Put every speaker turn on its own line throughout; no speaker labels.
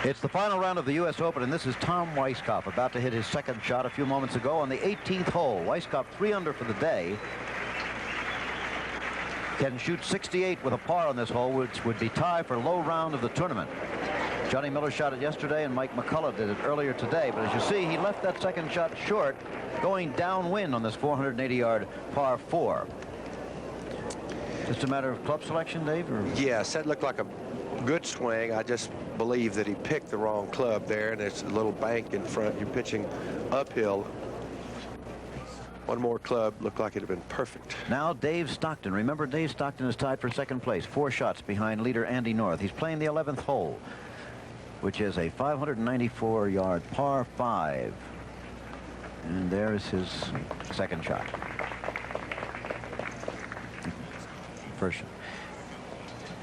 It's the final round of the U.S. Open, and this is Tom Weiskopf about to hit his second shot a few moments ago on the 18th hole. Weiskopf 3 under for the day. Can shoot 68 with a par on this hole, which would be tie for low round of the tournament. Johnny Miller shot it yesterday, and Mike McCullough did it earlier today. But as you see, he left that second shot short, going downwind on this 480-yard par 4. Just a matter of club selection, Dave? Or?
Yes, that looked like a good swing. I just believe that he picked the wrong club there, and there's a little bank in front. You're pitching uphill. One more club looked like it'd have been perfect.
Now Dave Stockton. Remember, Dave Stockton is tied for second place, 4 shots behind leader Andy North. He's playing the 11th hole, which is a 594-yard par 5. And there's his second shot. First shot.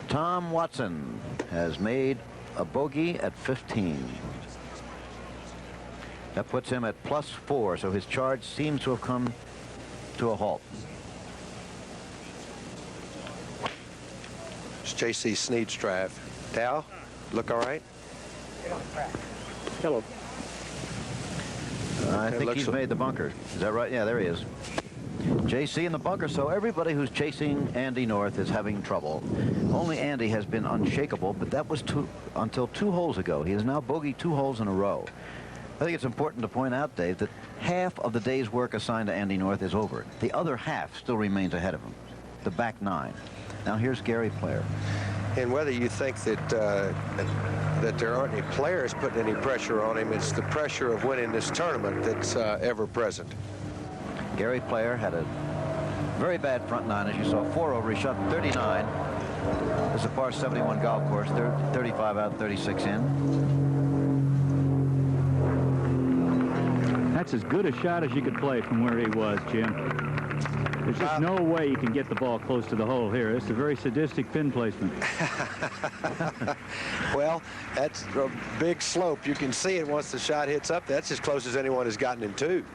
Tom Watson has made a bogey at 15. That puts him at +4, so his charge seems to have come to a halt.
It's J.C. Snead's drive. Dow, look all right? Hello.
I think he's made the bunker. Is that right? Yeah, there he is. JC in the bunker, so everybody who's chasing Andy North is having trouble. Only Andy has been unshakable, but that was until 2 holes ago. He has now bogeyed 2 holes in a row. I think it's important to point out, Dave, that half of the day's work assigned to Andy North is over. The other half still remains ahead of him, the back 9. Now here's Gary Player.
And whether you think that that there aren't any players putting any pressure on him, it's the pressure of winning this tournament that's ever present.
Gary Player had a very bad front 9, as you saw, 4 over. He shot 39. This is a par 71 golf course, 35 out, 36 in.
That's as good a shot as you could play from where he was, Jim. There's just no way you can get the ball close to the hole here. It's a very sadistic pin placement.
Well, that's a big slope. You can see it once the shot hits up. That's as close as anyone has gotten in 2.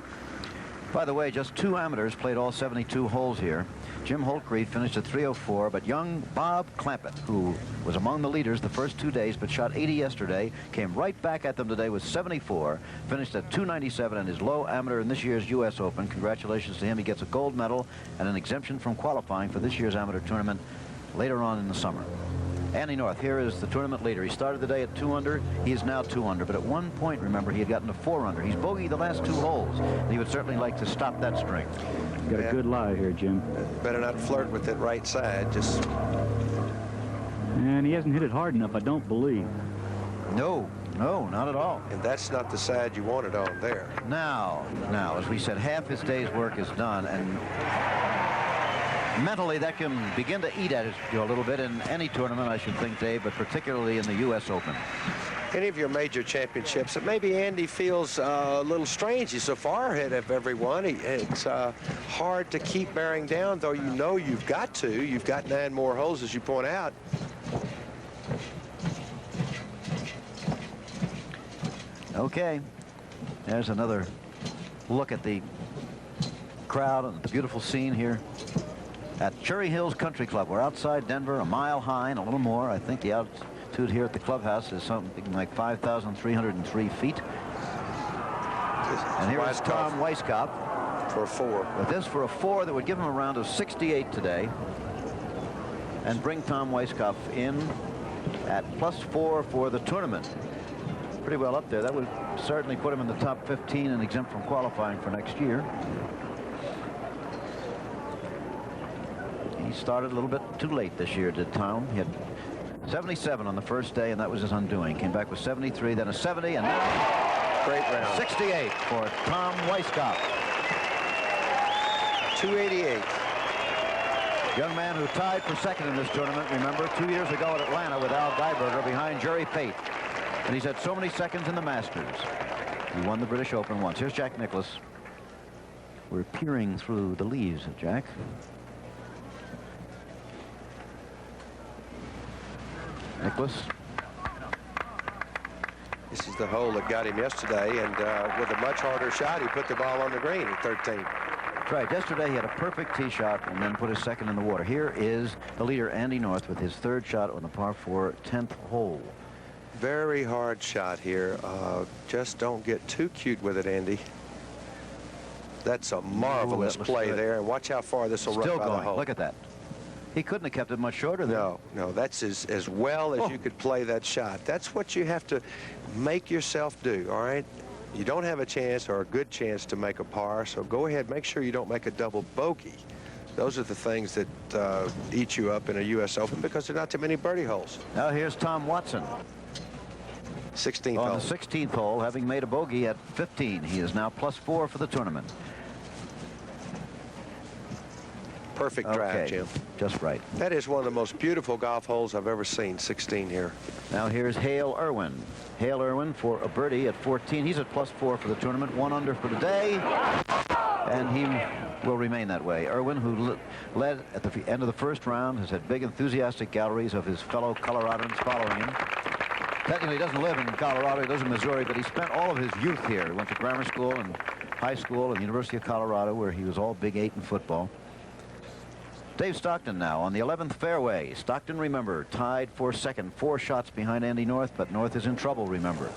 By the way, just 2 amateurs played all 72 holes here. Jim Holtgreave finished at 304, but young Bob Clampett, who was among the leaders the first 2 days but shot 80 yesterday, came right back at them today with 74, finished at 297 and is low amateur in this year's U.S. Open. Congratulations to him. He gets a gold medal and an exemption from qualifying for this year's amateur tournament later on in the summer. Andy North, here is the tournament leader. He started the day at 2 under. He is now 2 under, but at one point, remember, he had gotten to 4 under. He's bogeyed the last 2 holes. He would certainly like to stop that string.
Got a good lie here, Jim.
Better not flirt with that right side. Just.
And he hasn't hit it hard enough, I don't believe.
No, not at all.
And that's not the side you wanted on there.
Now, as we said, half his day's work is done, and mentally that can begin to eat at you a little bit in any tournament, I should think, Dave, but particularly in the U.S. Open.
Any of your major championships that maybe Andy feels a little strange. He's so far ahead of everyone. It's hard to keep bearing down, though you know you've got to. You've got 9 more holes, as you point out.
Okay, there's another look at the crowd and the beautiful scene here at Cherry Hills Country Club. We're outside Denver, a mile high and a little more. I think the altitude here at the clubhouse is something like 5,303 feet. And here is Tom Weiskopf
for a 4.
With this for a 4 that would give him a round of 68 today and bring Tom Weiskopf in at +4 for the tournament. Pretty well up there. That would certainly put him in the top 15 and exempt from qualifying for next year. He started a little bit too late this year, did Tom. He had 77 on the first day, and that was his undoing. Came back with 73, then a 70, and now
great round.
68 for Tom Weiskopf.
288.
Young man who tied for second in this tournament, remember, 2 years ago at Atlanta with Al Geiberger behind Jerry Pate. And he's had so many seconds in the Masters. He won the British Open once. Here's Jack Nicklaus. We're peering through the leaves, Jack. Nicklaus.
This is the hole that got him yesterday, and with a much harder shot, he put the ball on the green at 13.
That's right. Yesterday, he had a perfect tee shot and then put his second in the water. Here is the leader, Andy North, with his 3rd shot on the par 4 10th hole.
Very hard shot here. Just don't get too cute with it, Andy. That's a marvelous play
good
there. And watch how far this will run
Still
by the
going.
hole.
Look at that. He couldn't have kept it much shorter there.
No, that's as well as you could play that shot. That's what you have to make yourself do, all right? You don't have a chance or a good chance to make a par, so go ahead, make sure you don't make a double bogey. Those are the things that eat you up in a U.S. Open because there are not too many birdie holes.
Now here's Tom Watson
16th
on
hole.
the 16th hole, having made a bogey at 15. He is now +4 for the tournament.
Perfect drive,
Okay,
Jim.
just right.
That is one of the most beautiful golf holes I've ever seen, 16 here.
Now here's Hale Irwin. Hale Irwin for a birdie at 14. He's at +4 for the tournament, 1 under for the day, and he will remain that way. Irwin, who led at the end of the first round, has had big enthusiastic galleries of his fellow Coloradans following him. Technically, he doesn't live in Colorado, he lives in Missouri, but he spent all of his youth here. He went to grammar school and high school and the University of Colorado, where he was all Big 8 in football. Dave Stockton now on the 11th fairway. Stockton, remember, tied for second, 4 shots behind Andy North, but North is in trouble, remember.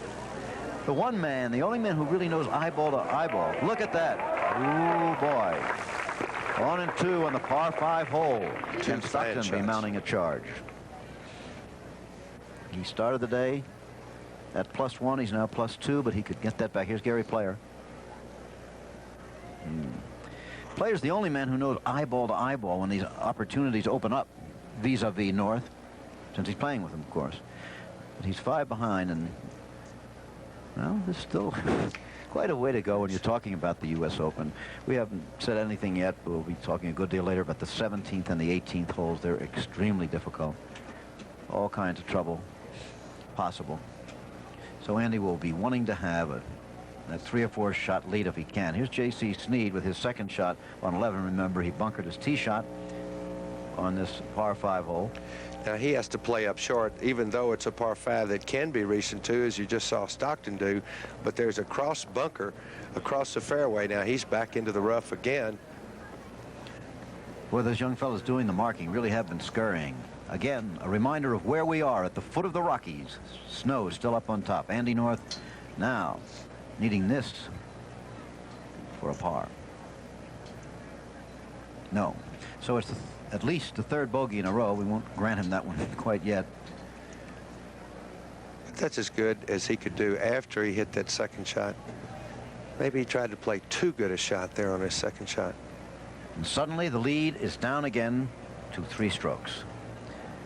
The one man, the only man who really knows eyeball to eyeball. Look at that. Ooh, boy. 1 and 2 on the par 5 hole. Can Stockton be mounting a charge? He started the day at +1. He's now +2, but he could get that back. Here's Gary Player. Player's the only man who knows eyeball to eyeball when these opportunities open up vis-a-vis North, since he's playing with him, of course. But he's 5 behind, and well, there's still quite a way to go when you're talking about the U.S. Open. We haven't said anything yet, but we'll be talking a good deal later about the 17th and the 18th holes. They're extremely difficult. All kinds of trouble possible. So Andy will be wanting to have a 3 or 4 shot lead if he can. Here's J.C. Snead with his second shot on 11. Remember, he bunkered his tee shot on this par 5 hole.
Now he has to play up short, even though it's a par 5 that can be reached into, as you just saw Stockton do. But there's a cross bunker across the fairway. Now he's back into the rough again.
Well, those young fellas doing the marking really have been scurrying. Again, a reminder of where we are at the foot of the Rockies. Snow still up on top. Andy North now needing this for a par. No. So it's at least the 3rd bogey in a row. We won't grant him that one quite yet.
That's as good as he could do after he hit that second shot. Maybe he tried to play too good a shot there on his second shot.
And suddenly the lead is down again to 3 strokes.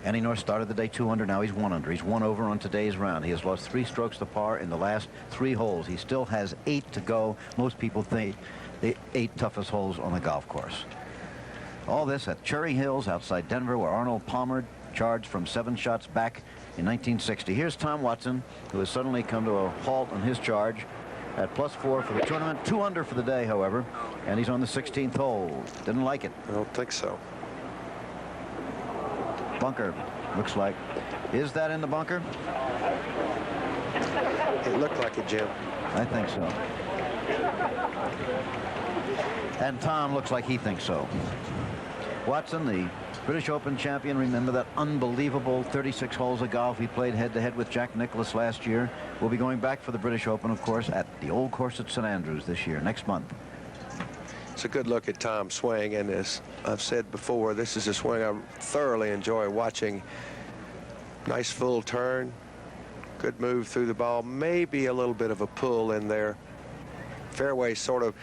Andy North started the day 2 under. Now he's 1 under. He's 1 over on today's round. He has lost 3 strokes to par in the last 3 holes. He still has 8 to go. Most people think the 8 toughest holes on the golf course. All this at Cherry Hills outside Denver, where Arnold Palmer charged from 7 shots back in 1960. Here's Tom Watson, who has suddenly come to a halt on his charge at +4 for the tournament. 2 under for the day, however, and he's on the 16th hole. Didn't like it.
I don't think so.
Bunker, looks like. Is that in the bunker?
It looked like it, Jim.
I think so. And Tom looks like he thinks so. Watson, the British Open champion, remember that unbelievable 36 holes of golf he played head-to-head with Jack Nicklaus last year. Will be going back for the British Open, of course, at the old course at St. Andrews this year, next month.
It's a good look at Tom's swing, and as I've said before, this is a swing I thoroughly enjoy watching. Nice full turn, good move through the ball, maybe a little bit of a pull in there. Fairway sort of,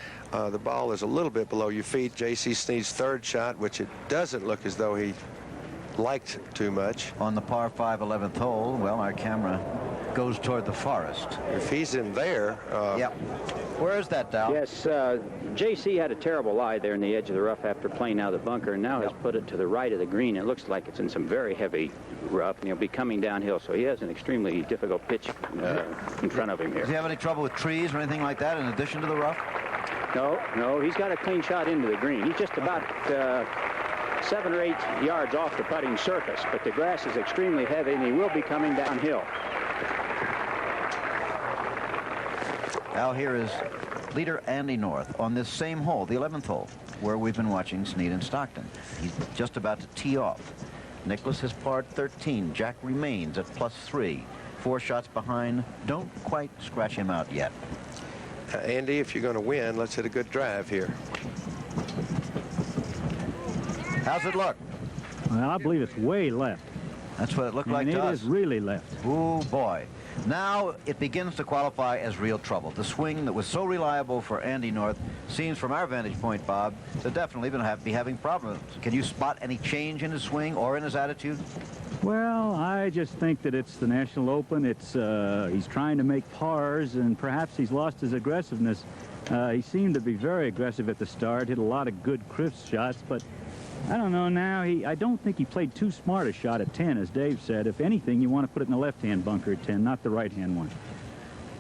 the ball is a little bit below your feet. J.C. Snead's 3rd shot, which it doesn't look as though he liked too much.
On the par 5 11th hole, well, our camera goes toward the forest.
If he's in there.
Yep. Where is that, Dow?
Yes, J.C. had a terrible lie there in the edge of the rough after playing out of the bunker, and now has put it to the right of the green. It looks like it's in some very heavy rough, and he'll be coming downhill, so he has an extremely difficult pitch in front of him
Does he
here.
have any trouble with trees or anything like that in addition to the rough?
No, he's got a clean shot into the green. He's just about 7 or 8 yards off the putting surface, but the grass is extremely heavy, and he will be coming downhill.
Now here is leader Andy North on this same hole, the 11th hole, where we've been watching Snead and Stockton. He's just about to tee off. Nicklaus has parred 13. Jack remains at +3. 4 shots behind. Don't quite scratch him out yet.
Andy, if you're going to win, let's hit a good drive here.
How's it look?
Well, I believe it's way left.
That's what it looked like
And
to
it
us.
is really left.
Oh, boy. Now it begins to qualify as real trouble. The swing that was so reliable for Andy North seems, from our vantage point, Bob, to definitely be having problems. Can you spot any change in his swing or in his attitude?
Well, I just think that it's the National Open. It's he's trying to make pars, and perhaps he's lost his aggressiveness. He seemed to be very aggressive at the start, hit a lot of good crisp shots, but I don't know now. I don't think he played too smart a shot at 10, as Dave said. If anything, you want to put it in the left-hand bunker at 10, not the right-hand one.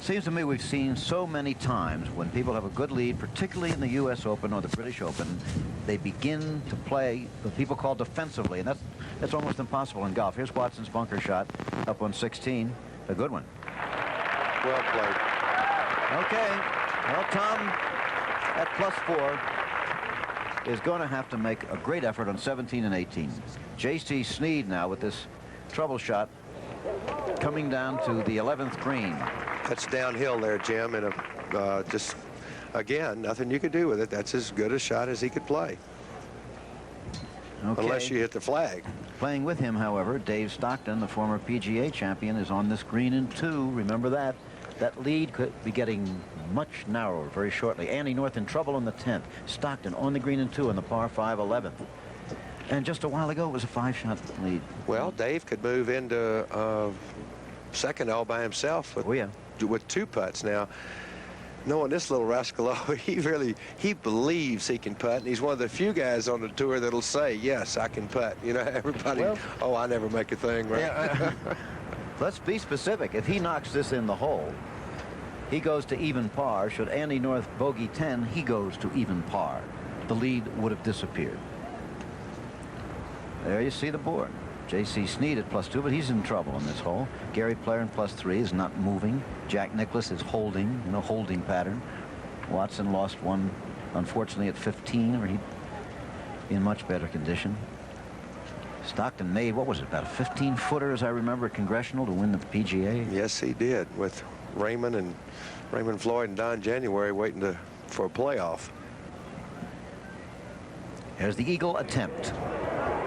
Seems to me we've seen so many times when people have a good lead, particularly in the U.S. Open or the British Open, they begin to play what people call defensively, and that's almost impossible in golf. Here's Watson's bunker shot up on 16, a good one.
Well played.
Okay, well, Tom at +4 is going to have to make a great effort on 17 and 18. J.C. Snead now with this trouble shot coming down to the 11th green.
That's downhill there, Jim, and just, again, nothing you could do with it. That's as good a shot as he could play.
Okay.
Unless you hit the flag.
Playing with him, however, Dave Stockton, the former PGA champion, is on this green in 2. Remember that. That lead could be getting much narrower very shortly. Andy North in trouble on the 10th. Stockton on the green in 2 on the par 5 11th. And just a while ago, it was a 5-shot lead.
Well, Dave could move into second all by himself with, with 2 putts. Now, knowing this little rascal, he believes he can putt, and he's one of the few guys on the tour that'll say, yes, I can putt. You know, everybody, oh, I never make a thing, right?
Yeah, let's be specific. If he knocks this in the hole, he goes to even par. Should Andy North bogey 10, he goes to even par. The lead would have disappeared. There you see the board. J.C. Snead at +2, but he's in trouble in this hole. Gary Player in +3 is not moving. Jack Nicklaus is holding, in a holding pattern. Watson lost one, unfortunately, at 15, or he'd be in much better condition. Stockton made, what was it, about a 15-footer, as I remember, at Congressional to win the PGA?
Yes, he did, with Raymond Floyd and Don January waiting for a playoff.
Here's the eagle attempt.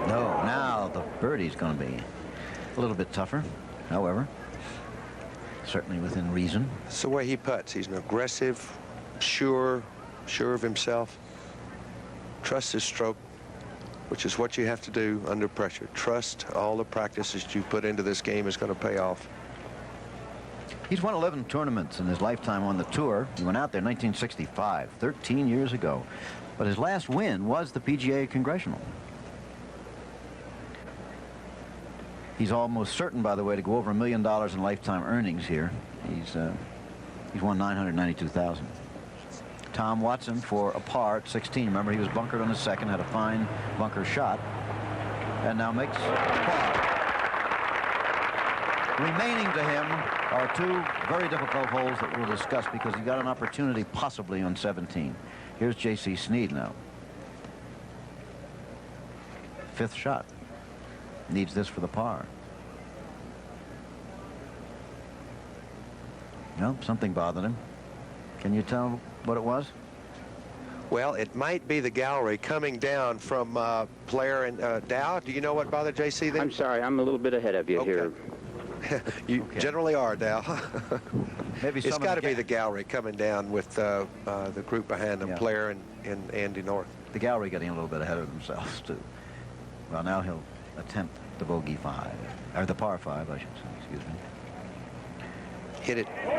No, now the birdie's going to be a little bit tougher, however, certainly within reason.
It's the way he putts. He's an aggressive, sure of himself. Trust his stroke, which is what you have to do under pressure. Trust all the practices you put into this game is going to pay off.
He's won 11 tournaments in his lifetime on the tour. He went out there in 1965, 13 years ago. But his last win was the PGA Congressional. He's almost certain, by the way, to go over $1 million in lifetime earnings here. He's won $992,000. Tom Watson for a par at 16. Remember, he was bunkered on the second, had a fine bunker shot, and now makes par. Remaining to him are 2 very difficult holes that we'll discuss because he got an opportunity possibly on 17. Here's J.C. Snead now. 5th shot. Needs this for the par. No, something bothered him. Can you tell what it was?
Well, it might be the gallery coming down from Player and Dow. Do you know what bothered JC then?
I'm sorry, I'm a little bit ahead of you here.
You generally are, Dow.
Maybe
it's got to be the gallery coming down with the group behind them, Player and Andy North.
The gallery getting a little bit ahead of themselves, too. Well, now he'll attempt the bogey 5, or the par 5, I should say, excuse me.
Hit it.
He hit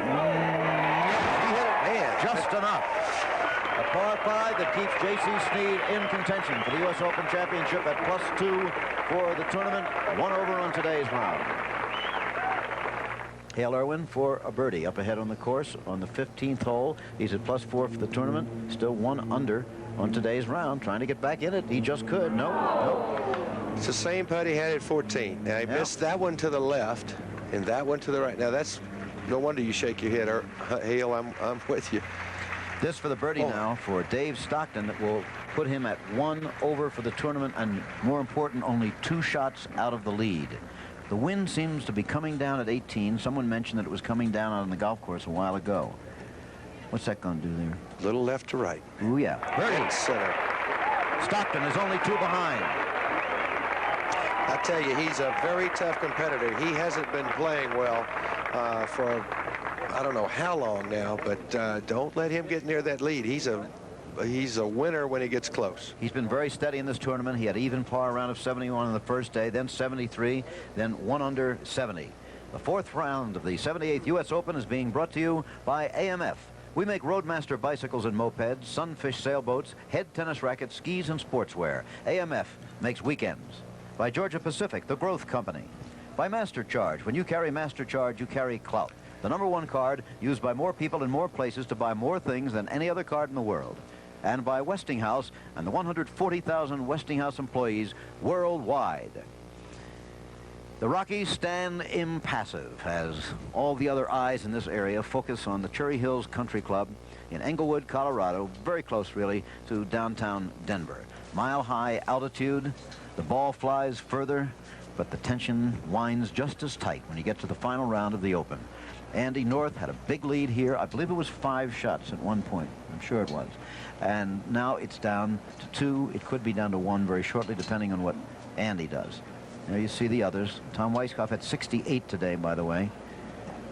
it, man. Just enough. A par 5 that keeps J.C. Snead in contention for the U.S. Open Championship at +2 for the tournament. 1 over on today's round. Hale Irwin for a birdie up ahead on the course on the 15th hole. He's at +4 for the tournament. Still 1 under on today's round. Trying to get back in it. He just could. No.
It's the same putt he had at 14. Now, he missed that one to the left and that one to the right. Now, that's no wonder you shake your head, Hale. I'm with you.
This for the birdie now for Dave Stockton that will put him at 1 over for the tournament, and more important, only 2 shots out of the lead. The wind seems to be coming down at 18. Someone mentioned that it was coming down on the golf course a while ago. What's that going to do there?
Little left to right.
Ooh, yeah.
Dead center.
Stockton is only 2 behind.
I tell you, he's a very tough competitor. He hasn't been playing well for I don't know how long now, but don't let him get near that lead. He's a winner when he gets close.
He's been very steady in this tournament. He had even par round of 71 on the first day, then 73, then 1 under 70. The 4th round of the 78th U.S. Open is being brought to you by AMF. We make Roadmaster bicycles and mopeds, Sunfish sailboats, head tennis rackets, skis, and sportswear. AMF makes weekends. By Georgia Pacific, the growth company. By MasterCharge. When you carry MasterCharge, you carry clout. The #1 card used by more people in more places to buy more things than any other card in the world. And by Westinghouse and the 140,000 Westinghouse employees worldwide. The Rockies stand impassive as all the other eyes in this area focus on the Cherry Hills Country Club in Englewood, Colorado, very close really to downtown Denver. Mile-high altitude, the ball flies further, but the tension winds just as tight when you get to the final round of the Open. Andy North had a big lead here. I believe it was 5 shots at one point. I'm sure it was. And now it's down to 2. It could be down to 1 very shortly, depending on what Andy does. There you see the others. Tom Weiskopf had 68 today, by the way.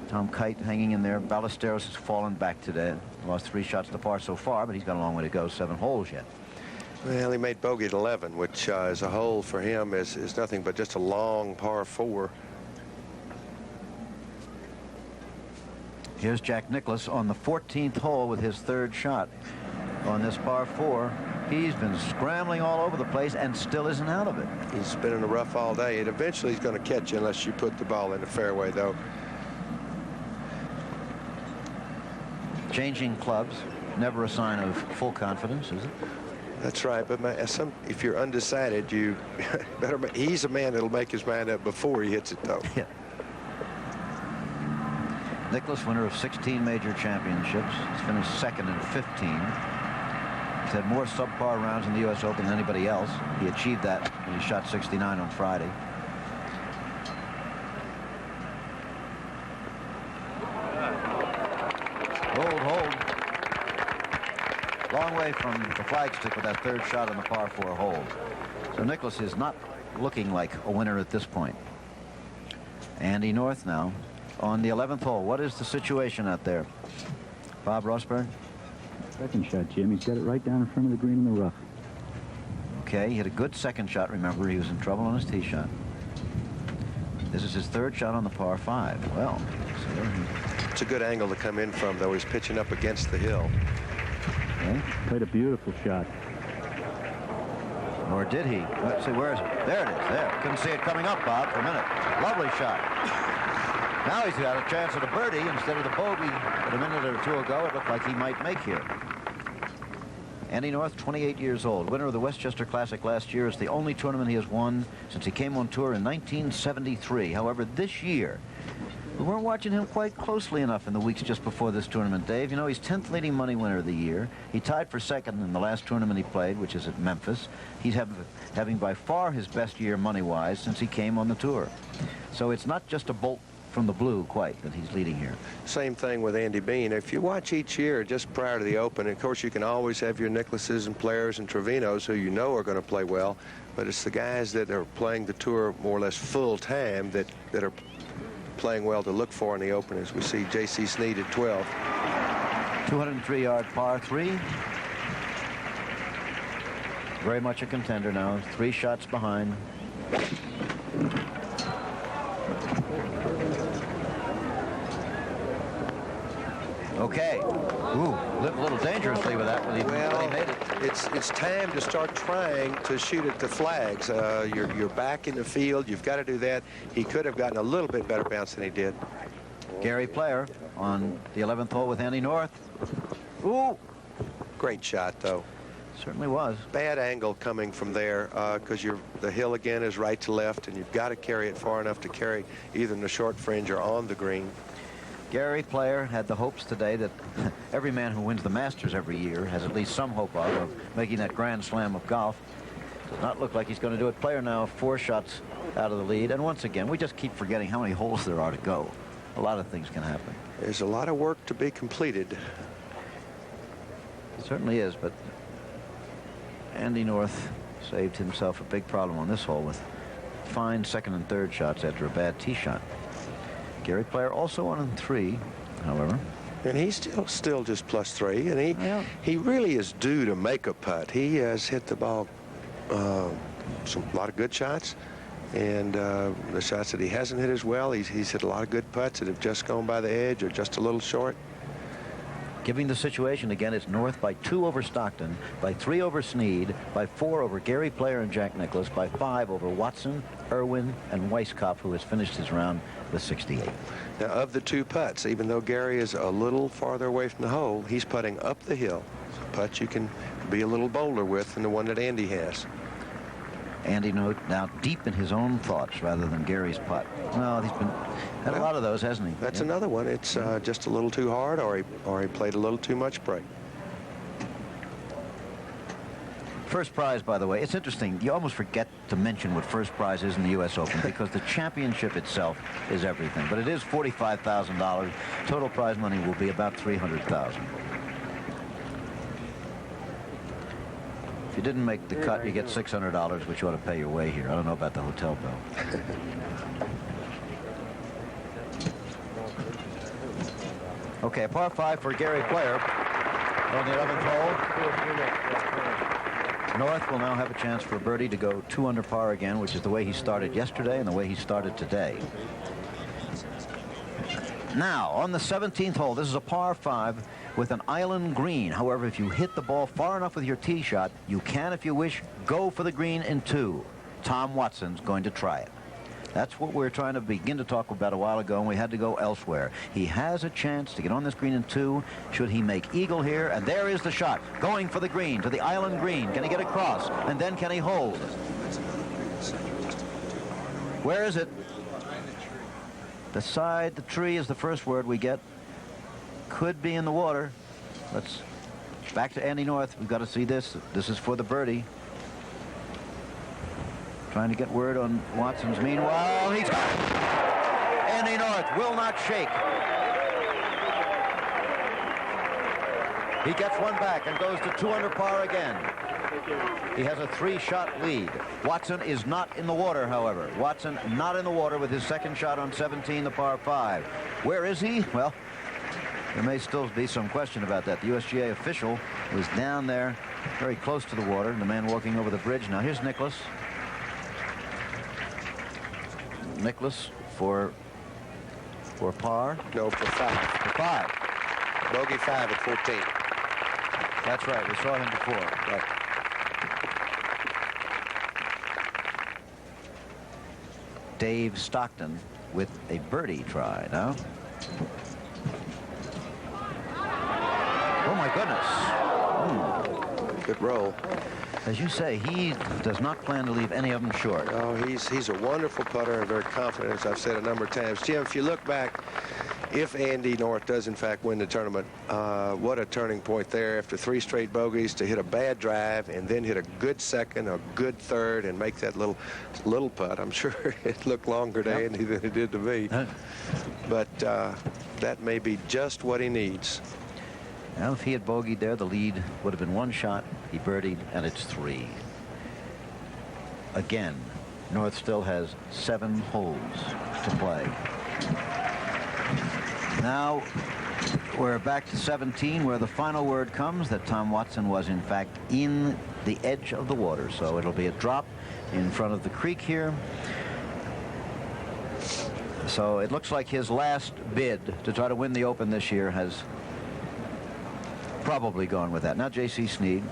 Tom Kite hanging in there. Ballesteros has fallen back today. Lost 3 shots to par so far, but he's got a long way to go. 7 holes yet.
Well, he made bogey at 11, which as a hole for him is nothing but just a long par 4.
Here's Jack Nicklaus on the 14th hole with his 3rd shot on this par 4. He's been scrambling all over the place and still isn't out of it.
He's been in the rough all day, and eventually he's going to catch you unless you put the ball in the fairway, though.
Changing clubs, never a sign of full confidence, is it?
That's right, but if you're undecided, you better. He's a man that'll make his mind up before he hits it, though.
Yeah. Nicklaus, winner of 16 major championships. He's finished 2nd in 15. He's had more subpar rounds in the U.S. Open than anybody else. He achieved that when he shot 69 on Friday. Hold. Long way from the flagstick with that 3rd shot on the par 4 hole. So Nicklaus is not looking like a winner at this point. Andy North now on the 11th hole. What is the situation out there? Bob Rosberg?
2nd shot, Jim. He's got it right down in front of the green in the rough.
Okay, he had a good 2nd shot. Remember, he was in trouble on his tee shot. This is his 3rd shot on the par 5. Well,
it's a good angle to come in from, though. He's pitching up against the hill.
Okay. Played a beautiful shot.
Or did he? Let's see, where is it? There it is. There. Couldn't see it coming up, Bob, for a minute. Lovely shot. Now he's got a chance at a birdie instead of the bogey that a minute or 2 ago it looked like he might make here. Andy North, 28 years old, winner of the Westchester Classic last year. Is the only tournament he has won since he came on tour in 1973. However, this year, we weren't watching him quite closely enough in the weeks just before this tournament, Dave. You know, he's 10th leading money winner of the year. He tied for 2nd in the last tournament he played, which is at Memphis. He's having by far his best year money-wise since he came on the tour. So it's not just a bolt from the blue quite that he's leading here.
Same thing with Andy Bean. If you watch each year just prior to the Open, of course you can always have your Nicklauses and Players and Trevinos who you know are going to play well, but it's the guys that are playing the tour more or less full time that are playing well to look for in the Open, as we see J.C. Snead at 12.
203-yard par 3. Very much a contender now. 3 shots behind. Okay. Ooh, lived a little dangerously with that when he made it.
It's time to start trying to shoot at the flags. You're back in the field. You've got to do that. He could have gotten a little bit better bounce than he did.
Gary Player on the 11th hole with Andy North. Ooh.
Great shot, though.
Certainly was.
Bad angle coming from there because the hill again is right to left, and you've got to carry it far enough to carry either in the short fringe or on the green.
Gary Player had the hopes today that every man who wins the Masters every year has at least some hope of making that Grand Slam of golf. Does not look like he's going to do it. Player now 4 shots out of the lead. And once again, we just keep forgetting how many holes there are to go. A lot of things can happen.
There's a lot of work to be completed.
It certainly is, but Andy North saved himself a big problem on this hole with fine second and third shots after a bad tee shot. Gary Player also 1 and 3, however.
And he's still just +3, and he really is due to make a putt. He has hit the ball a lot of good shots, and the shots that he hasn't hit as well, he's hit a lot of good putts that have just gone by the edge or just a little short.
Giving the situation again, it's North by 2 over Stockton, by 3 over Snead, by 4 over Gary Player and Jack Nicklaus, by 5 over Watson, Irwin, and Weiskopf, who has finished his round with 68.
Now, of the 2 putts, even though Gary is a little farther away from the hole, he's putting up the hill. Putt you can be a little bolder with than the one that Andy has.
Andy now deep in his own thoughts rather than Gary's putt. No, he's had a lot of those, hasn't he?
That's another one. It's just a little too hard, or he played a little too much break.
First prize, by the way, it's interesting. You almost forget to mention what first prize is in the U.S. Open because the championship itself is everything. But it is $45,000. Total prize money will be about $300,000. If you didn't make the cut, you get $600, which you ought to pay your way here. I don't know about the hotel bill. Okay, a par 5 for Gary Player on the 11th hole. North will now have a chance for a birdie to go 2 under par again, which is the way he started yesterday and the way he started today. Now, on the 17th hole, this is a par 5 with an island green. However, if you hit the ball far enough with your tee shot, you can, if you wish, go for the green in 2. Tom Watson's going to try it. That's what we were trying to begin to talk about a while ago, and we had to go elsewhere. He has a chance to get on this green in 2 should he make eagle here, and there is the shot. Going for the green, to the island green. Can he get across? And then can he hold? Where is it? Beside the tree is the first word we get. Could be in the water. Let's back to Andy North. We've got to see this. This is for the birdie. Trying to get word on Watson's. Meanwhile, he's got it. Andy North will not shake. He gets one back and goes to 2 under par again. He has a 3-shot lead. Watson is not in the water, however. Watson not in the water with his second shot on 17, the par 5. Where is he? Well, there may still be some question about that. The USGA official was down there very close to the water, and the man walking over the bridge. Now here's Nicklaus. Nicklaus for par?
No, for 5.
For 5.
Bogey 5 at 14.
That's right. We saw him before. Right. Dave Stockton with a birdie try now. Oh, my goodness.
Good roll.
As you say, he does not plan to leave any of them short.
Oh, he's a wonderful putter and very confident, as I've said a number of times. Jim, if you look back, if Andy North does, in fact, win the tournament, what a turning point there after 3 straight bogeys to hit a bad drive and then hit a good second, a good third, and make that little putt. I'm sure it looked longer to Andy than it did to me. But that may be just what he needs.
Now, if he had bogeyed there, the lead would have been 1 shot. He birdied, and it's 3. Again, North still has 7 holes to play. Now, we're back to 17, where the final word comes that Tom Watson was, in fact, in the edge of the water. So it'll be a drop in front of the creek here. So it looks like his last bid to try to win the Open this year has probably gone with that. Now J.C. Snead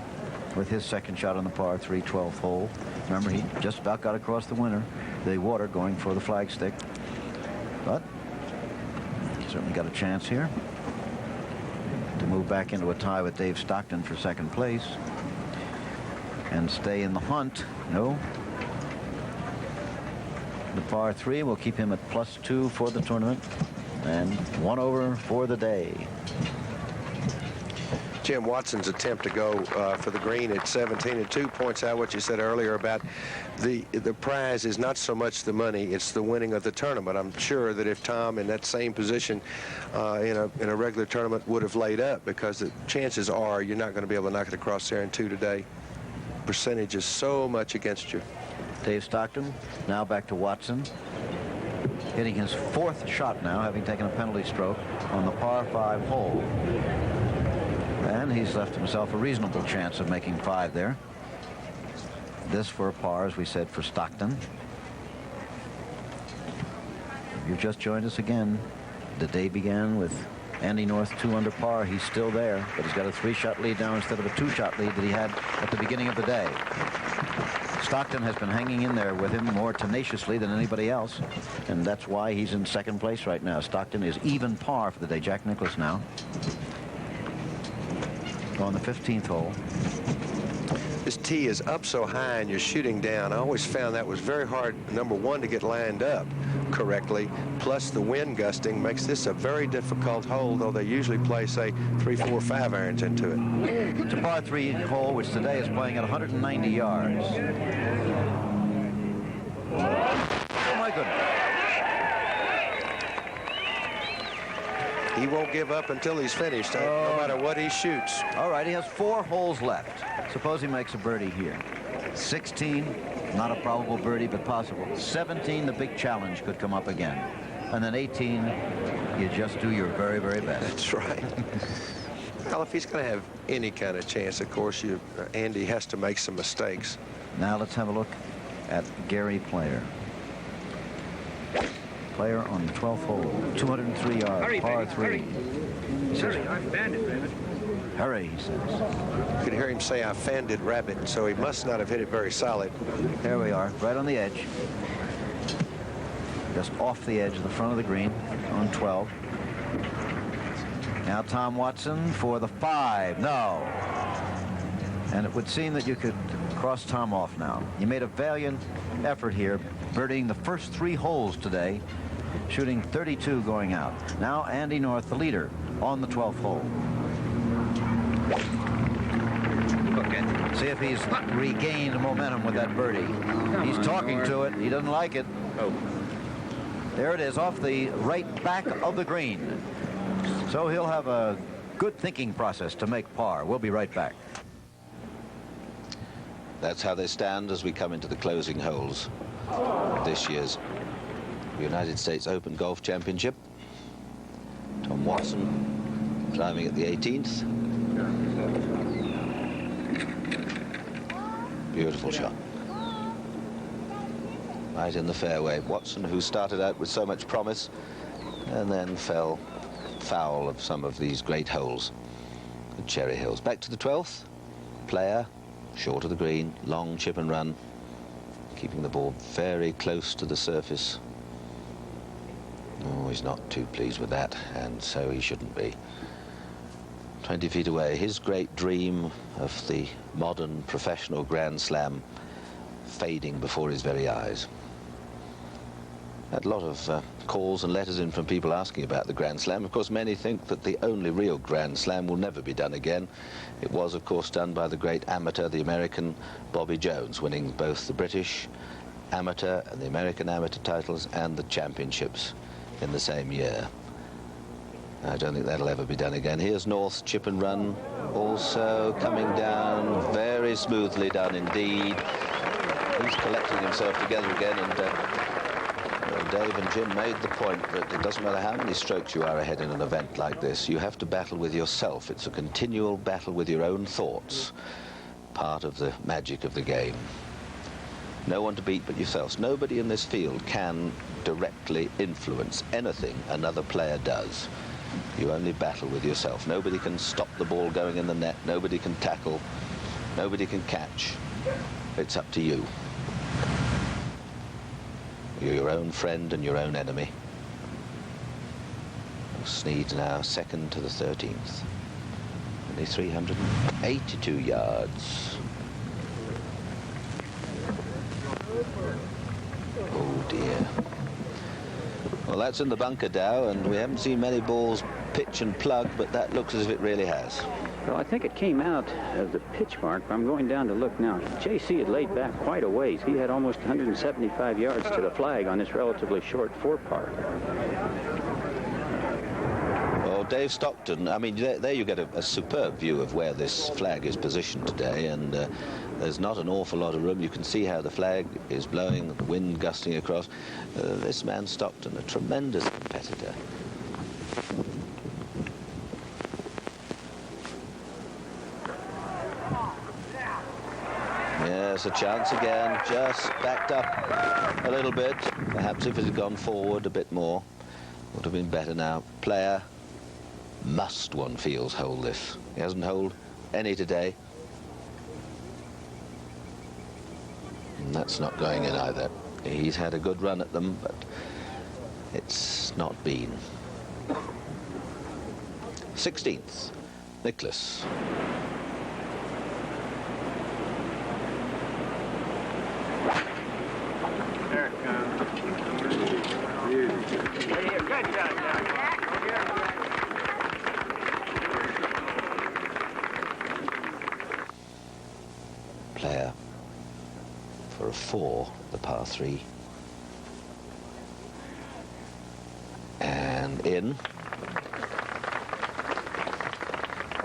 with his second shot on the par 3 12th hole. Remember, he just about got across the water going for the flagstick. But certainly got a chance here to move back into a tie with Dave Stockton for second place and stay in the hunt. No. The par 3 will keep him at +2 for the tournament and 1 over for the day.
Jim Watson's attempt to go for the green at 17-2 points out what you said earlier about the prize is not so much the money, it's the winning of the tournament. I'm sure that if Tom in that same position in a regular tournament would have laid up, because the chances are you're not going to be able to knock it across there in 2 today. Percentage is so much against you.
Dave Stockton now back to Watson, hitting his 4th shot now, having taken a penalty stroke on the par 5 hole. And he's left himself a reasonable chance of making 5 there. This for a par, as we said, for Stockton. If you've just joined us again, the day began with Andy North 2 under par. He's still there, but he's got a 3-shot lead now instead of a 2-shot lead that he had at the beginning of the day. Stockton has been hanging in there with him more tenaciously than anybody else, and that's why he's in 2nd place right now. Stockton is even par for the day. Jack Nicklaus now on the 15th hole.
This tee is up so high and you're shooting down. I always found that was very hard, number one, to get lined up correctly, plus the wind gusting makes this a very difficult hole, though they usually play, say, 3, 4, 5 irons into it.
It's a par 3 hole, which today is playing at 190 yards. Oh my goodness.
He won't give up until he's finished, no matter what he shoots.
All right, he has 4 holes left. Suppose he makes a birdie here. 16, not a probable birdie, but possible. 17, the big challenge could come up again. And then 18, you just do your very, very best.
That's right. Well, if he's going to have any kind of chance, of course, Andy has to make some mistakes.
Now let's have a look at Gary Player. Player on the 12th hole, 203 yards, par 3. He says, hurry, he says.
You could hear him say, I fanned rabbit, so he must not have hit it very solid.
There we are, right on the edge. Just off the edge of the front of the green on 12. Now Tom Watson for the 5. No. And it would seem that you could cross Tom off now. He made a valiant effort here, birdieing the first 3 holes today, shooting 32 going out. Now Andy North, the leader, on the 12th hole. See if he's regained momentum with that birdie. He's talking to it. He doesn't like it. There it is, off the right back of the green. So he'll have a good thinking process to make par. We'll be right back.
That's how they stand as we come into the closing holes of this year's United States Open Golf Championship. Tom Watson climbing at the 18th. Beautiful shot. Right in the fairway. Watson, who started out with so much promise and then fell foul of some of these great holes at Cherry Hills. Back to the 12th. Player, short of the green, long chip and run, keeping the ball very close to the surface. Oh, he's not too pleased with that, and so he shouldn't be. 20 feet away, his great dream of the modern professional Grand Slam fading before his very eyes. Had a lot of calls and letters in from people asking about the Grand Slam. Of course, many think that the only real Grand Slam will never be done again. It was, of course, done by the great amateur, the American Bobby Jones, winning both the British amateur and the American amateur titles and the championships in the same year. I don't think that'll ever be done again. Here's North's chip and run, also coming down, very smoothly done indeed. He's collecting himself together again, and Dave and Jim made the point that it doesn't matter how many strokes you are ahead in an event like this, you have to battle with yourself. It's a continual battle with your own thoughts, part of the magic of the game. No one to beat but yourselves. Nobody in this field can directly influence anything another player does. You only battle with yourself. Nobody can stop the ball going in the net. Nobody can tackle. Nobody can catch. It's up to you. You're your own friend and your own enemy. Snead now second to the 13th. Only 382 yards. Oh dear. Well, that's in the bunker, Dow, and we haven't seen many balls pitch and plug, but that looks as if it really has.
Well, I think it came out of the pitch mark, but I'm going down to look now. JC had laid back quite a ways. He had almost 175 yards to the flag on this relatively short 4-par.
Well, Dave Stockton, I mean, there you get a superb view of where this flag is positioned today, and there's not an awful lot of room. You can see how the flag is blowing, the wind gusting across. This man Stockton, a tremendous competitor. Yes, a chance again, just backed up a little bit. Perhaps if it had gone forward a bit more, would have been better now. Player must, one feels, hold this. He hasn't held any today. And that's not going in either. He's had a good run at them, but it's not been. 16th, Nicklaus.
There it comes. Good job, Jack.
Player for a 4, the par 3. And in.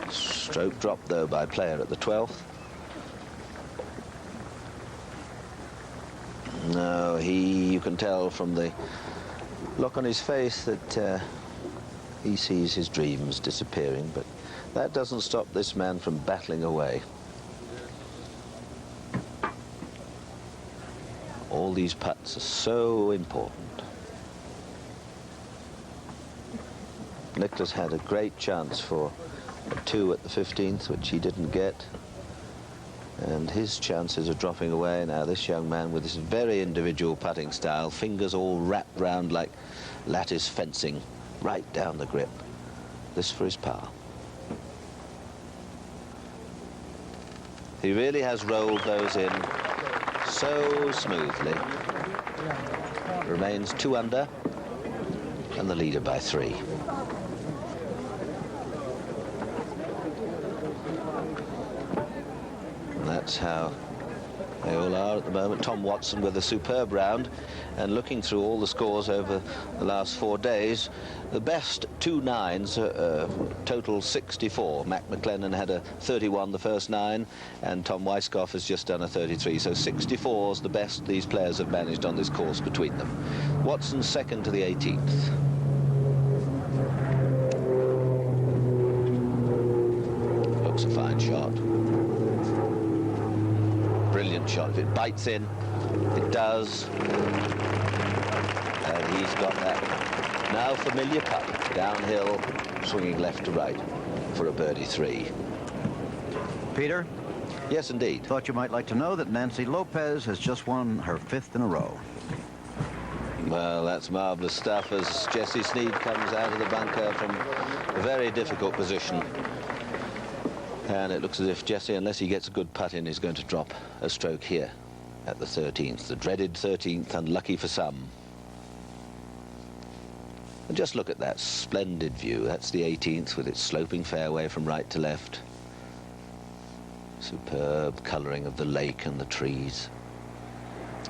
Stroke dropped, though, by Player at the 12th. No, you can tell from the look on his face that he sees his dreams disappearing, but that doesn't stop this man from battling away. All these putts are so important. Nicklaus had a great chance for a 2 at the 15th, which he didn't get. And his chances are dropping away now. This young man with this very individual putting style, fingers all wrapped round like lattice fencing, right down the grip. This for his par. He really has rolled those in so smoothly. Remains 2 under and the leader by 3. That's how they all are at the moment. Tom Watson with a superb round, and looking through all the scores over the last 4 days, the best 2 9s, total 64. Mac McLennan had a 31 the first 9, and Tom Weiskopf has just done a 33. So 64 is the best these players have managed on this course between them. Watson second to the 18th. Looks a fine shot. Brilliant shot. If it bites in, it does. And he's got that now familiar putt, downhill, swinging left to right for a birdie 3.
Peter?
Yes, indeed.
Thought you might like to know that Nancy Lopez has just won her 5th in a row.
Well, that's marvellous stuff as Jesse Snead comes out of the bunker from a very difficult position. And it looks as if Jesse, unless he gets a good putt in, is going to drop a stroke here at the 13th. The dreaded 13th, unlucky for some. And just look at that splendid view. That's the 18th with its sloping fairway from right to left. Superb colouring of the lake and the trees.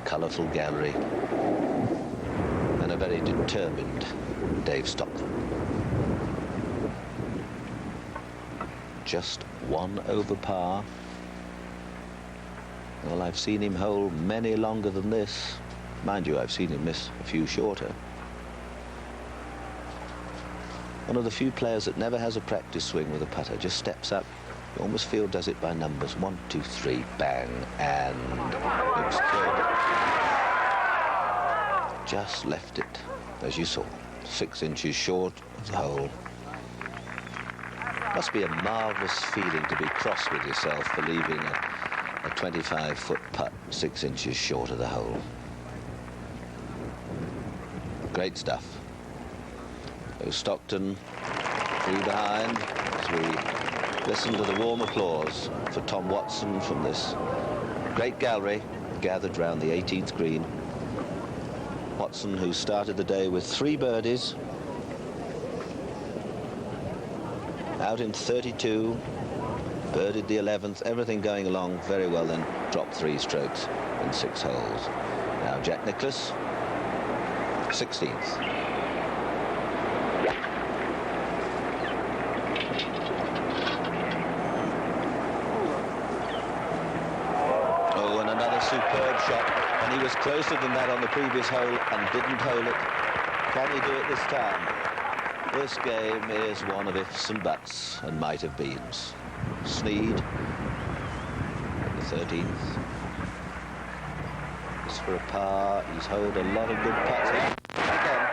Colourful gallery. And a very determined Dave Stockton. Just 1 over par. Well, I've seen him hold many longer than this. Mind you, I've seen him miss a few shorter. One of the few players that never has a practice swing with a putter, just steps up. You almost feel does it by numbers. 1, 2, 3, bang, and looks good. Just left it, as you saw, 6 inches short of the hole. Must be a marvellous feeling to be cross with yourself for leaving a 25-foot putt 6 inches short of the hole. Great stuff. So Stockton 3 behind as we listen to the warm applause for Tom Watson from this great gallery gathered round the 18th green. Watson, who started the day with 3 birdies, out in 32, birdied the 11th, everything going along very well, then dropped 3 strokes in 6 holes. Now Jack Nicklaus, 16th. Oh, and another superb shot, and he was closer than that on the previous hole and didn't hole it. Can he do it this time? This game is one of ifs and buts and might have beens. Snead, the 13th. It's for a par. He's holed a lot of good putts. Again,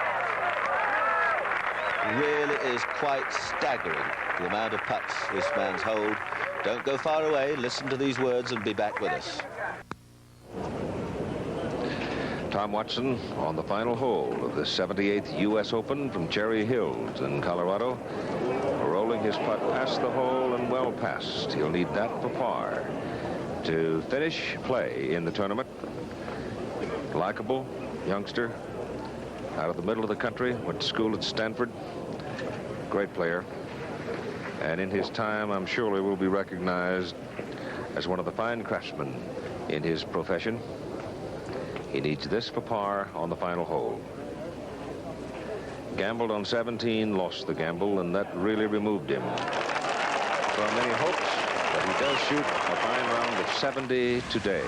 really is quite staggering the amount of putts this man's holed. Don't go far away. Listen to these words and be back with us.
Tom Watson on the final hole of the 78th U.S. Open from Cherry Hills in Colorado, rolling his putt past the hole and well past. He'll need that for par to finish play in the tournament. Likeable youngster out of the middle of the country, went to school at Stanford. Great player, and in his time I'm sure he will be recognized as one of the fine craftsmen in his profession. He needs this for par on the final hole. Gambled on 17, lost the gamble, and that really removed him from any hopes, but he does shoot a fine round of 70 today.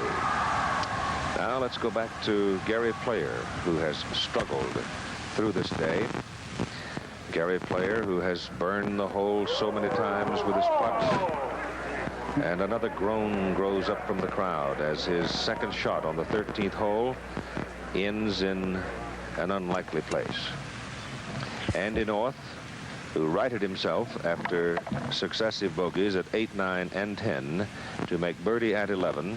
Now let's go back to Gary Player, who has struggled through this day. Gary Player, who has burned the hole so many times with his putt. And another groan grows up from the crowd as his second shot on the 13th hole ends in an unlikely place. Andy North, who righted himself after successive bogeys at 8, 9, and 10 to make birdie at 11,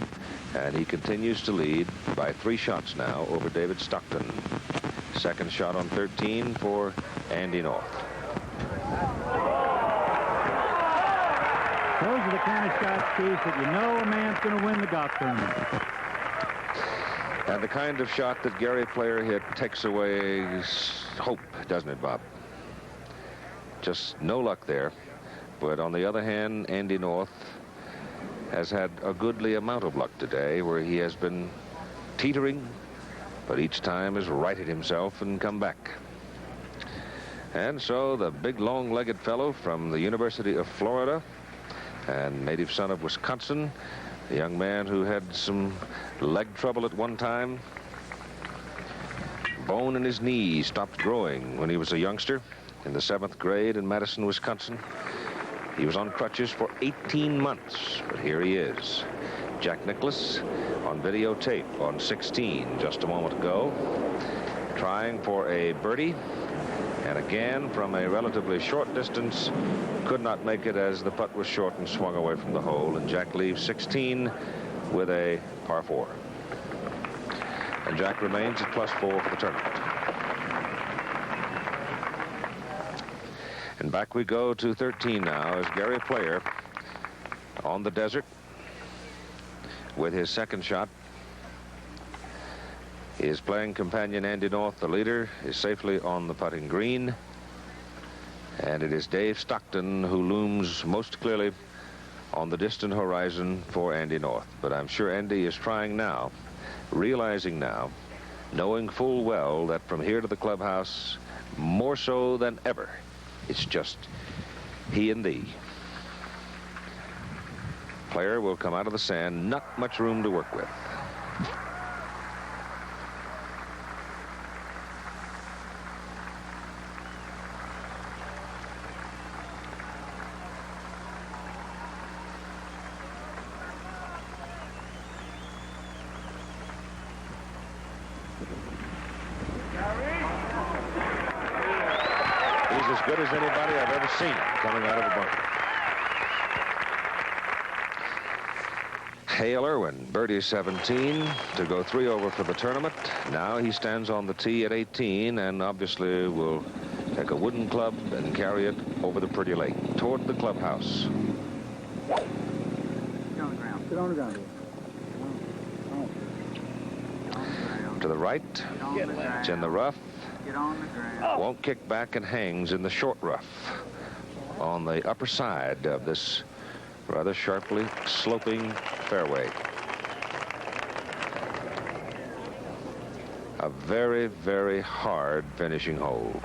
and he continues to lead by 3 shots now over David Stockton. Second shot on 13 for Andy North.
Those are the kind of shots, Steve, that you know a man's going to win the golf tournament.
And the kind of shot that Gary Player hit takes away hope, doesn't it, Bob? Just no luck there. But on the other hand, Andy North has had a goodly amount of luck today, where he has been teetering, but each time has righted himself and come back. And so the big long-legged fellow from the University of Florida and native son of Wisconsin, a young man who had some leg trouble at one time. Bone in his knee stopped growing when he was a youngster in the 7th grade in Madison, Wisconsin. He was on crutches for 18 months, but here he is. Jack Nicklaus on videotape on 16 just a moment ago, trying for a birdie. And again, from a relatively short distance, could not make it as the putt was short and swung away from the hole. And Jack leaves 16 with a par 4. And Jack remains at +4 for the tournament. And back we go to 13 now as Gary Player on the desert with his second shot. His playing companion Andy North, the leader, is safely on the putting green. And it is Dave Stockton who looms most clearly on the distant horizon for Andy North. But I'm sure Andy is trying now, realizing now, knowing full well that from here to the clubhouse, more so than ever, it's just he and thee. Player will come out of the sand, not much room to work with. He's as good as anybody I've ever seen coming out of the bunker. Hale Irwin, birdie 17 to go 3 over for the tournament. Now he stands on the tee at 18 and obviously will take a wooden club and carry it over the pretty lake toward the clubhouse.
Get on the ground. Get on the ground. On the ground.
to the right. It's in the rough. Won't kick back and hangs in the short rough on the upper side of this rather sharply sloping fairway. A very, very hard finishing hole.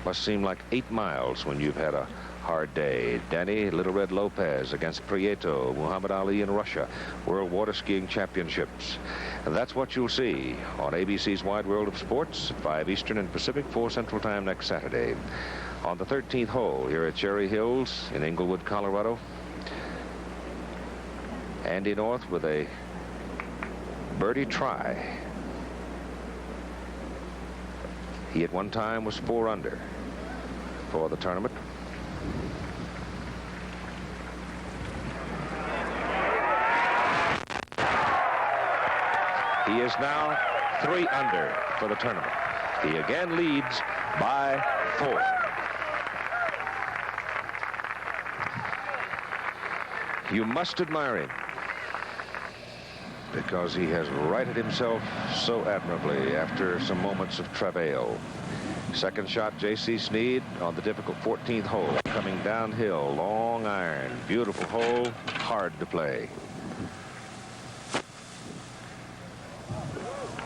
Must seem like 8 miles when you've had a hard day. Danny Little Red Lopez against Prieto, Muhammad Ali in Russia, World Water Skiing Championships. And that's what you'll see on ABC's Wide World of Sports, 5 Eastern and Pacific, 4 Central Time next Saturday. On the 13th hole here at Cherry Hills in Englewood, Colorado, Andy North with a birdie try. He at one time was 4 under for the tournament. He is now 3 under for the tournament. He again leads by 4. You must admire him because he has righted himself so admirably after some moments of travail. Second shot, J.C. Snead on the difficult 14th hole, coming downhill, long iron, beautiful hole, hard to play.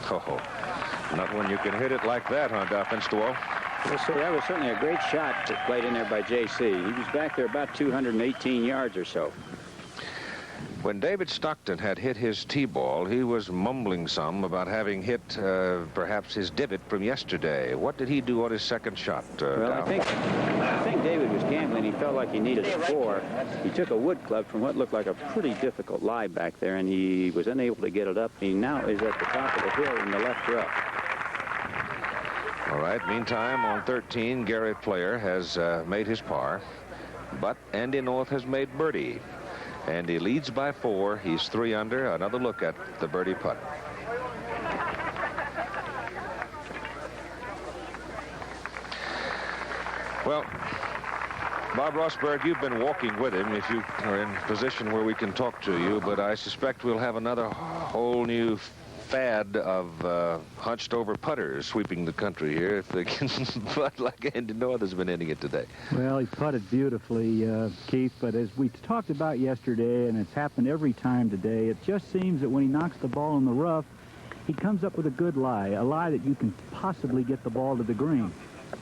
Oh, not when you can hit it like that, huh, Doc Finstowall?
Well, sir, that was certainly a great shot played in there by J.C. He was back there about 218 yards or so.
When David Stockton had hit his tee ball, he was mumbling some about having hit perhaps his divot from yesterday. What did he do on his second shot?
Well, I think David was gambling. He felt like he needed a 4. He took a wood club from what looked like a pretty difficult lie back there, and he was unable to get it up. He now is at the top of the hill in the left rough.
All right, meantime, on 13, Gary Player has made his par, but Andy North has made birdie. And he leads by 4. He's 3 under. Another look at the birdie putt. Well, Bob Rosberg, you've been walking with him if you are in a position where we can talk to you, but I suspect we'll have another whole new fad of hunched over putters sweeping the country here if they can putt like Andy North has been hitting it today.
Well, he putted beautifully, Keith, but as we talked about yesterday, and it's happened every time today, it just seems that when he knocks the ball in the rough, he comes up with a good lie, a lie that you can possibly get the ball to the green.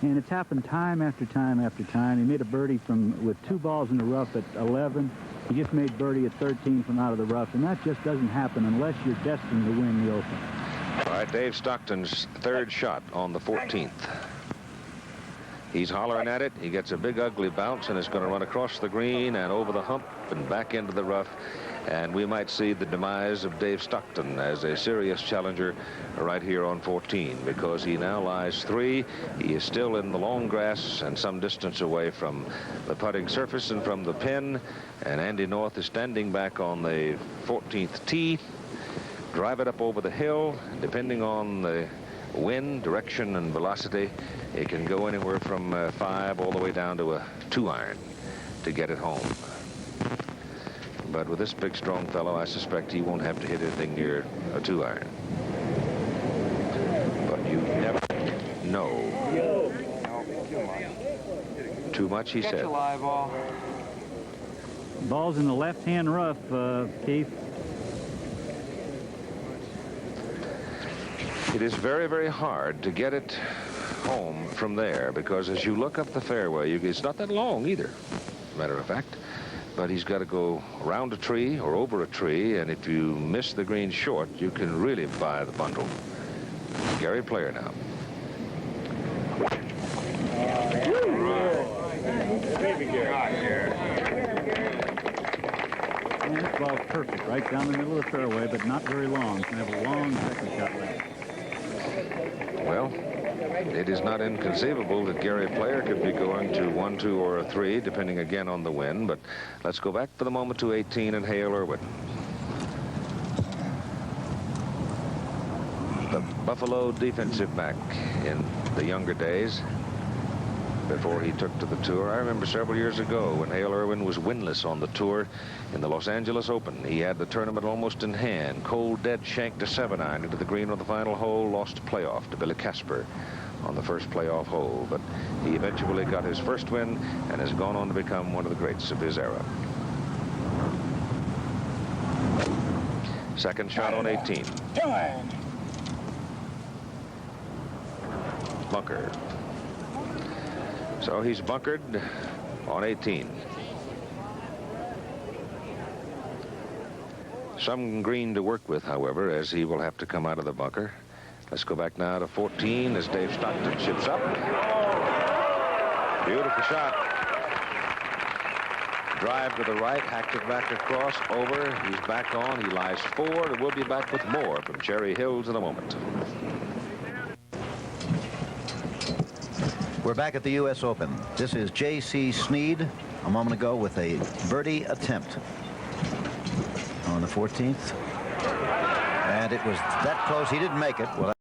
And it's happened time after time after time. He made a birdie with 2 balls in the rough at 11. He just made birdie at 13 from out of the rough, and that just doesn't happen unless you're destined to win the Open.
All right, Dave Stockton's third shot on the 14th. He's hollering at it. He gets a big, ugly bounce, and it's going to run across the green and over the hump and back into the rough. And we might see the demise of Dave Stockton as a serious challenger right here on 14, because he now lies 3. He is still in the long grass and some distance away from the putting surface and from the pin. And Andy North is standing back on the 14th tee. Drive it up over the hill. Depending on the wind, direction, and velocity, it can go anywhere from 5 all the way down to a 2-iron to get it home. But with this big, strong fellow, I suspect he won't have to hit anything near a 2-iron. But you never know. Too much, he said.
Ball's in the left-hand rough, Keith.
It is very, very hard to get it home from there, because as you look up the fairway, it's not that long either, matter of fact. But he's got to go around a tree or over a tree, and if you miss the green short, you can really buy the bundle. Gary Player now.
And this ball's perfect, right down the middle of the fairway, but not very long. It's going to have a long second shot left.
Well, it is not inconceivable that Gary Player could be going to 1, 2, or a 3, depending again on the wind. But let's go back for the moment to 18 and Hale Irwin. The Buffalo defensive back in the younger days. before he took to the tour. I remember several years ago when Hale Irwin was winless on the tour in the Los Angeles Open. He had the tournament almost in hand. Cold dead shanked a 7-iron into the green on the final hole, lost playoff to Billy Casper on the first playoff hole. But he eventually got his first win and has gone on to become one of the greats of his era. Second shot on 18. Bunker. So he's bunkered on 18. Some green to work with, however, as he will have to come out of the bunker. Let's go back now to 14 as Dave Stockton chips up. Beautiful shot. Drive to the right, hacked it back across, over. He's back on. He lies forward, and we'll be back with more from Cherry Hills in a moment.
We're back at the U.S. Open. This is J.C. Snead a moment ago with a birdie attempt on the 14th. And it was that close. He didn't make it. Well,